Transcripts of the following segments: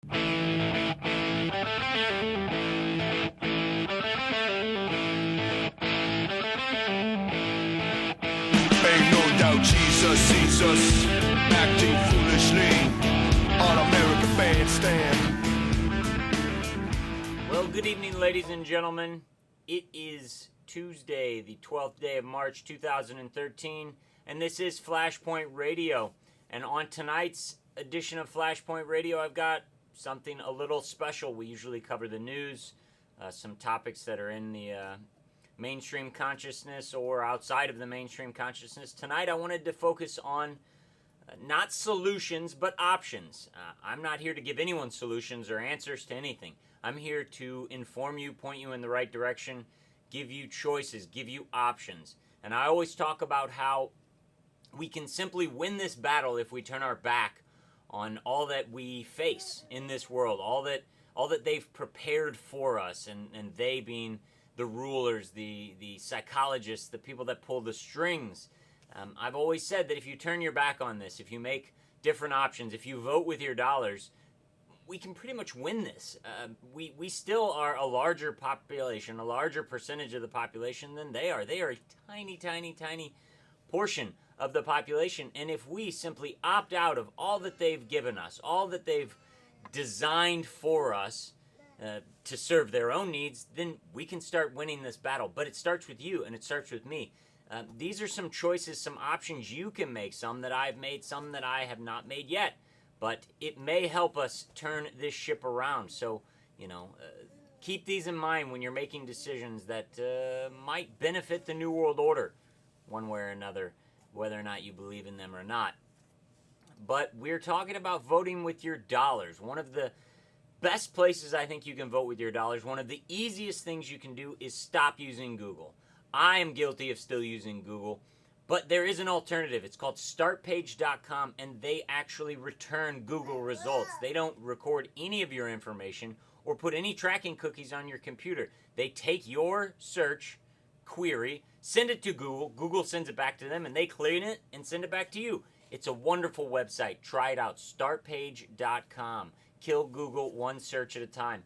Ain't no doubt Jesus sees us acting foolishly on American Bandstand. Well, good evening, ladies and gentlemen. It is Tuesday, the 12th day of March, 2013, and this is Flashpoint Radio. And on tonight's edition of Flashpoint Radio, I've got something a little special. We usually cover the news, some topics that are in the mainstream consciousness or outside of the mainstream consciousness. Tonight, I wanted to focus on not solutions, but options. I'm not here to give anyone solutions or answers to anything. I'm here to inform you, point you in the right direction, give you choices, give you options. And I always talk about how we can simply win this battle if we turn our back on all that we face in this world, all that they've prepared for us, and they being the rulers, the psychologists, the people that pull the strings. I've always said that if you turn your back on this, if you make different options, if you vote with your dollars, we can pretty much win this. We still are a larger population, a larger percentage of the population than they are. They are a tiny, tiny, tiny portion of the population. And if we simply opt out of all that they've given us, all that they've designed for us to serve their own needs, then we can start winning this battle. But it starts with you, and it starts with me. These are some choices, some options you can make, some that I've made, some that I have not made yet. But it may help us turn this ship around. So, keep these in mind when you're making decisions that might benefit the New World Order one way or another, whether or not you believe in them or not. But we're talking about voting with your dollars. One of the best places I think you can vote with your dollars, one of the easiest things you can do is stop using Google. I am guilty of still using Google. But there is an alternative. It's called startpage.com, and they actually return Google results. They don't record any of your information or put any tracking cookies on your computer. They take your search query, send it to Google. Google sends it back to them, and they clean it and send it back to you. It's a wonderful website. Try it out, startpage.com. Kill Google one search at a time.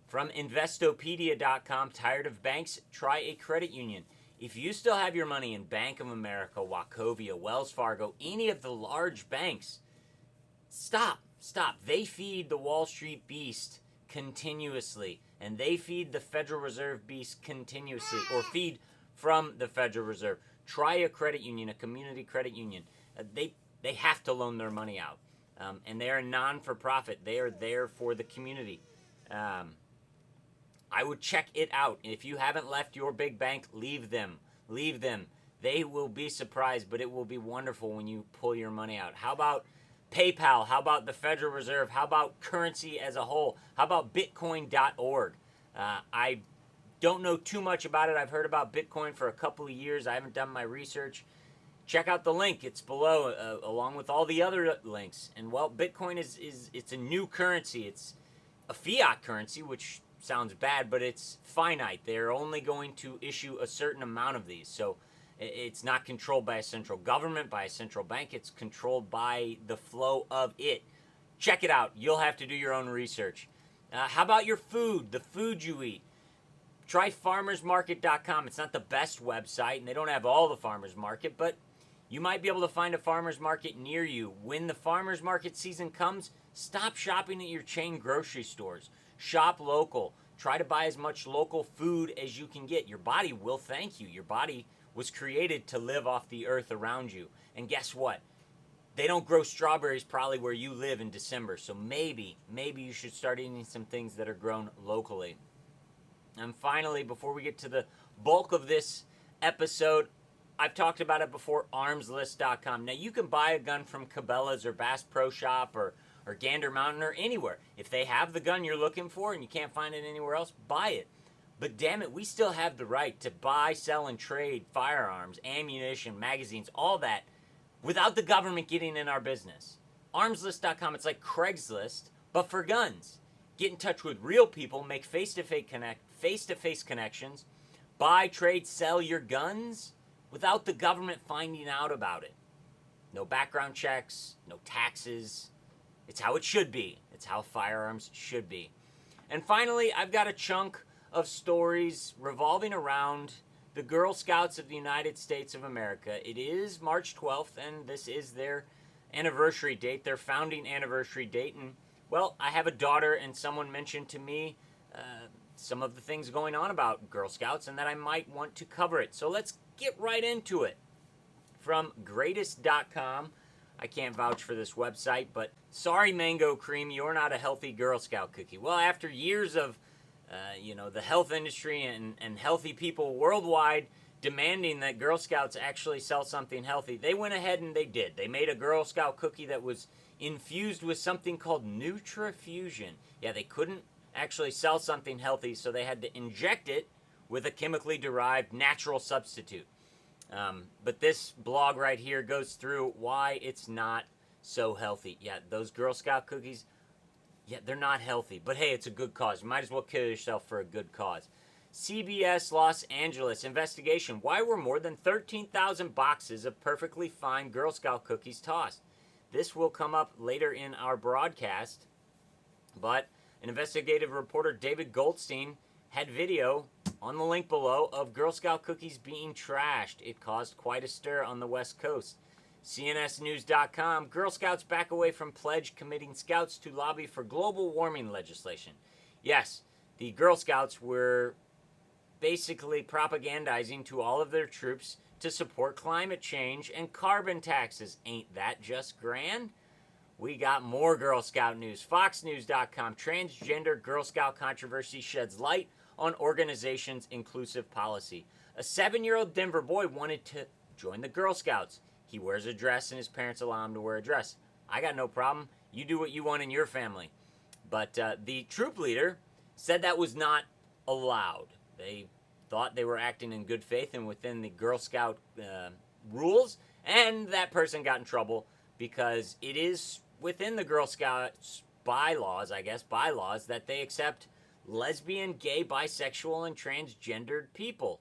From investopedia.com, tired of banks? Try a credit union. If you still have your money in Bank of America, Wachovia, Wells Fargo, any of the large banks, stop. They feed the Wall Street beast continuously, and they feed the Federal Reserve beast continuously, or feed from the Federal Reserve. Try a credit union, a community credit union. They have to loan their money out, and they are non-for-profit. They are there for the community. I would check it out. If you haven't left your big bank, leave them. They will be surprised, but it will be wonderful when you pull your money out. How about PayPal? How about the Federal Reserve? How about currency as a whole? How about Bitcoin.org? I don't know too much about it. I've heard about Bitcoin for a couple of years. I haven't done my research. Check out the link. It's below, along with all the other links. And, well, Bitcoin it's a new currency. It's a fiat currency, which sounds bad, but it's finite. They're only going to issue a certain amount of these. So it's not controlled by a central government, by a central bank. It's controlled by the flow of it. Check it out. You'll have to do your own research. How about your food, the food you eat? Try farmersmarket.com. It's not the best website, and they don't have all the farmers market, but you might be able to find a farmers market near you. When the farmers market season comes, stop shopping at your chain grocery stores. Shop local. Try to buy as much local food as you can get. Your body will thank you. Your body was created to live off the earth around you. And guess what? They don't grow strawberries probably where you live in December. So maybe you should start eating some things that are grown locally. And finally, before we get to the bulk of this episode, I've talked about it before, armslist.com. Now, you can buy a gun from Cabela's or Bass Pro Shop or Gander Mountain or anywhere. If they have the gun you're looking for and you can't find it anywhere else, buy it. But damn it, we still have the right to buy, sell, and trade firearms, ammunition, magazines, all that without the government getting in our business. Armslist.com, it's like Craigslist, but for guns. Get in touch with real people, make face-to-face connections, buy, trade, sell your guns without the government finding out about it. No background checks, no taxes. It's how it should be. It's how firearms should be. And finally, I've got a chunk of stories revolving around the Girl Scouts of the United States of America. It is March 12th, and this is their anniversary date, their founding anniversary date. And, well, I have a daughter, and someone mentioned to me some of the things going on about Girl Scouts and that I might want to cover it. So let's get right into it. From greatest.com, I can't vouch for this website, but sorry, Mango Cream, you're not a healthy Girl Scout cookie. Well, after years of, the health industry and healthy people worldwide demanding that Girl Scouts actually sell something healthy, they went ahead and they did. They made a Girl Scout cookie that was infused with something called NutriFusion. Yeah, they couldn't actually sell something healthy, so they had to inject it with a chemically derived natural substitute. But this blog right here goes through why it's not so healthy. Yeah, those Girl Scout cookies, yeah, they're not healthy. But hey, it's a good cause. You might as well kill yourself for a good cause. CBS Los Angeles investigation. Why were more than 13,000 boxes of perfectly fine Girl Scout cookies tossed? This will come up later in our broadcast. But an investigative reporter, David Goldstein, had video on the link below of Girl Scout cookies being trashed. It caused quite a stir on the West Coast. CNSnews.com, Girl Scouts back away from pledge committing scouts to lobby for global warming legislation. Yes, the Girl Scouts were basically propagandizing to all of their troops to support climate change and carbon taxes. Ain't that just grand? We got more Girl Scout news. FoxNews.com, transgender Girl Scout controversy sheds light on organization's inclusive policy. A 7-year-old Denver boy wanted to join the Girl Scouts. He wears a dress and his parents allow him to wear a dress. I got no problem. You do what you want in your family. But the troop leader said that was not allowed. They thought they were acting in good faith and within the Girl Scout rules, and that person got in trouble because it is within the Girl Scouts bylaws, that they accept lesbian, gay, bisexual, and transgendered people.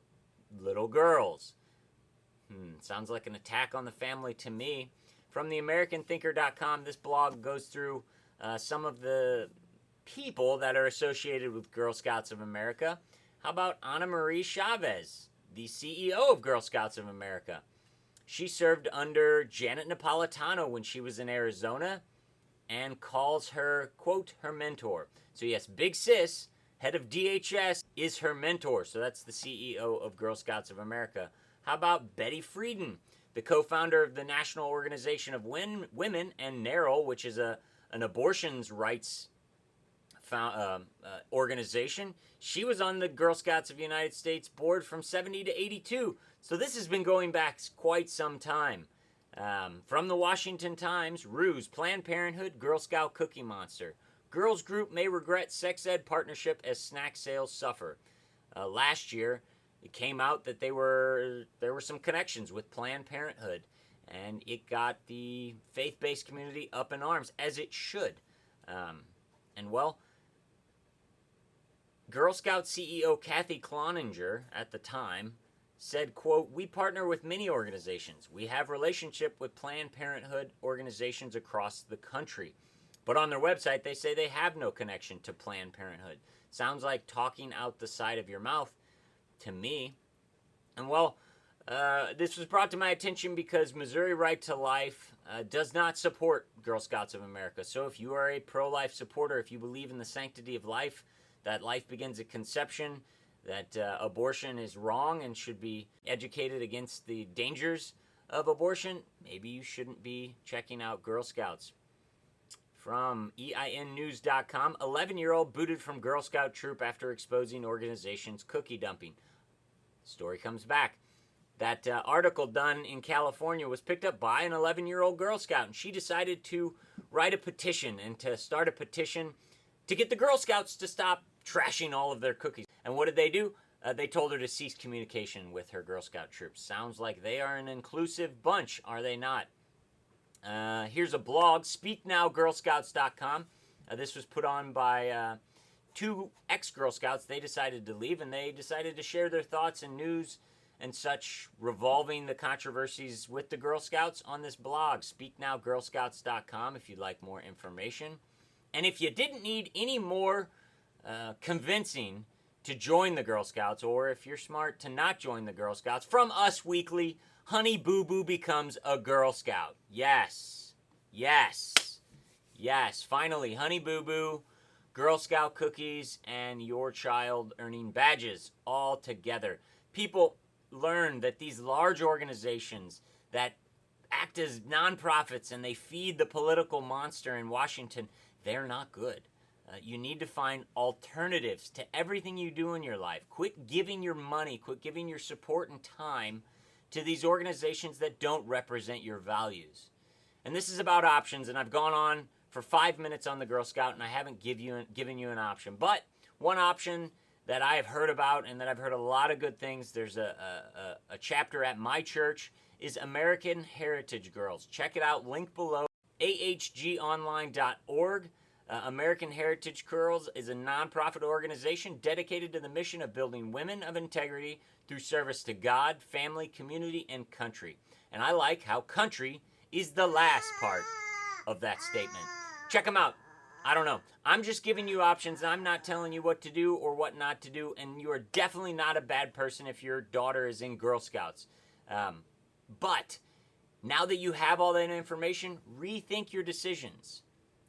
Little girls. Sounds like an attack on the family to me. From the AmericanThinker.com, this blog goes through some of the people that are associated with Girl Scouts of America. How about Ana Marie Chavez, the CEO of Girl Scouts of America? She served under Janet Napolitano when she was in Arizona and calls her, quote, her mentor. So yes, Big Sis, head of DHS, is her mentor. So that's the CEO of Girl Scouts of America. How about Betty Friedan, the co-founder of the National Organization of Women and NARAL, which is an abortions rights organization. She was on the Girl Scouts of the United States board from 70 to 82. So this has been going back quite some time. From the Washington Times, Ruse, Planned Parenthood, Girl Scout Cookie Monster. Girls group may regret sex ed partnership as snack sales suffer. Last year, it came out that there were some connections with Planned Parenthood, and it got the faith-based community up in arms, as it should. Girl Scout CEO Kathy Cloninger, at the time, said, quote, "We partner with many organizations. We have relationship with Planned Parenthood organizations across the country." But on their website, they say they have no connection to Planned Parenthood. Sounds like talking out the side of your mouth to me. And this was brought to my attention because Missouri Right to Life does not support Girl Scouts of America. So if you are a pro-life supporter, if you believe in the sanctity of life, that life begins at conception, that abortion is wrong and should be educated against the dangers of abortion, maybe you shouldn't be checking out Girl Scouts. From EINnews.com, 11-year-old booted from Girl Scout troop after exposing organization's cookie dumping. Story comes back. That article done in California was picked up by an 11-year-old Girl Scout, and she decided to write a petition and to start a petition to get the Girl Scouts to stop trashing all of their cookies. And what did they do? They told her to cease communication with her Girl Scout troops. Sounds like they are an inclusive bunch, are they not? Here's a blog, speaknowgirlscouts.com. This was put on by two ex-Girl Scouts. They decided to leave, and they decided to share their thoughts and news and such revolving the controversies with the Girl Scouts on this blog, speaknowgirlscouts.com, if you'd like more information. And if you didn't need any more convincing to join the Girl Scouts, or if you're smart to not join the Girl Scouts, from Us Weekly, Honey Boo Boo becomes a Girl Scout. Yes. Yes. Yes. Finally, Honey Boo Boo, Girl Scout cookies, and your child earning badges all together. People learn that these large organizations that act as nonprofits and they feed the political monster in Washington, they're not good. You need to find alternatives to everything you do in your life. Quit giving your money, quit giving your support and time to these organizations that don't represent your values. And this is about options, and I've gone on for 5 minutes on the Girl Scout, and I haven't given you an option. But one option that I have heard about and that I've heard a lot of good things, there's a chapter at my church, is American Heritage Girls. Check it out, link below, ahgonline.org. American Heritage Girls is a nonprofit organization dedicated to the mission of building women of integrity through service to God, family, community, and country. And I like how country is the last part of that statement. Check them out. I don't know. I'm just giving you options. I'm not telling you what to do or what not to do, and you are definitely not a bad person if your daughter is in Girl Scouts. But now that you have all that information, rethink your decisions.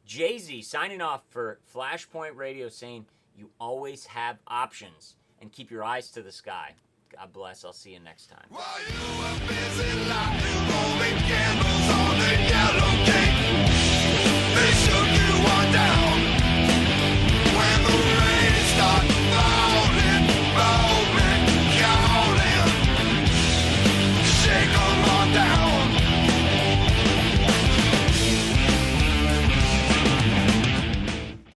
Jay-Z signing off for Flashpoint Radio saying you always have options and keep your eyes to the sky. God bless. I'll see you next time. While you were busy like rolling candles on the yellow cake, they shook you all down.